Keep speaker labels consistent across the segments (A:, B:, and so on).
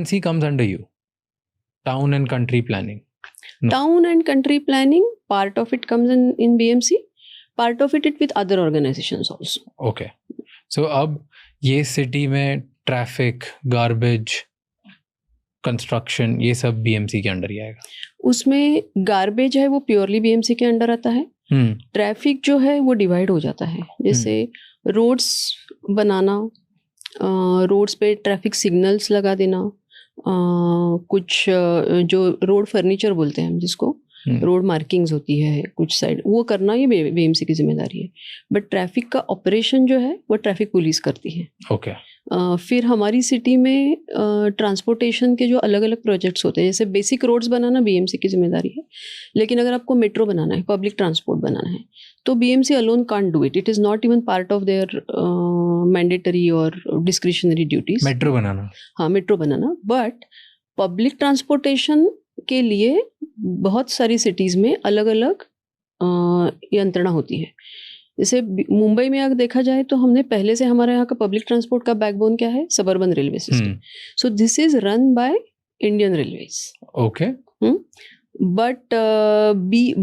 A: C comes under you. Town and country planning. No.
B: Town and country planning, part of it comes in BMC, part of it with other organizations also.
A: Okay. So अब ये city में traffic, garbage, construction, ये सब BMC के under ही आएगा.
B: उसमें garbage है वो प्योरली BMC के अंडर आता है. ट्रैफिक जो है वो डिवाइड हो जाता है. जैसे रोड्स बनाना, रोड्स पे ट्रैफिक सिग्नल्स लगा देना, कुछ जो रोड फर्नीचर बोलते हैं हम जिसको, रोड मार्किंग्स होती है कुछ साइड, वो करना ये BMC की जिम्मेदारी है. बट ट्रैफिक का ऑपरेशन जो है वो ट्रैफिक पुलिस करती है.
A: ओके.
B: फिर हमारी सिटी में ट्रांसपोर्टेशन के जो अलग अलग प्रोजेक्ट्स होते हैं, जैसे बेसिक रोड्स बनाना BMC की जिम्मेदारी है. लेकिन अगर आपको मेट्रो बनाना है, पब्लिक ट्रांसपोर्ट बनाना है, तो BMC alone can't do it. It is not even part of their mandatory और डिस्क्रिशनरी ड्यूटीज.
A: मेट्रो बनाना,
B: हाँ metro banana. But public transportation के लिए बहुत सारी सिटीज़ में अलग अलग यंत्रणा होती है. जैसे मुंबई में अगर देखा जाए तो हमने पहले से हमारे यहाँ का पब्लिक ट्रांसपोर्ट का बैकबोन क्या है, suburban railway system. So this is run by Indian railways.
A: Okay.
B: But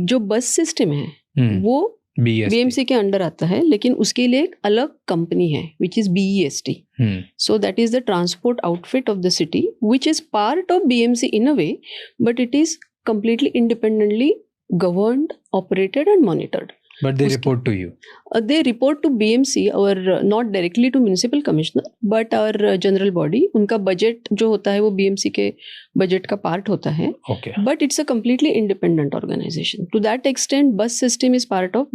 B: जो बस सिस्टम है वो BMC के अंडर आता है, लेकिन उसके लिए एक अलग कंपनी है which is BEST. So that is the transport outfit of the city, which is part of BMC in a way, but it is completely independently governed, operated and monitored.
A: But they report to you.
B: They report to BMC, or not directly to municipal commissioner, but our general body. उनका budget जो होता है वो BMC के budget का part होता है.
A: Okay.
B: But it's a completely independent organization. To that extent, bus system is part of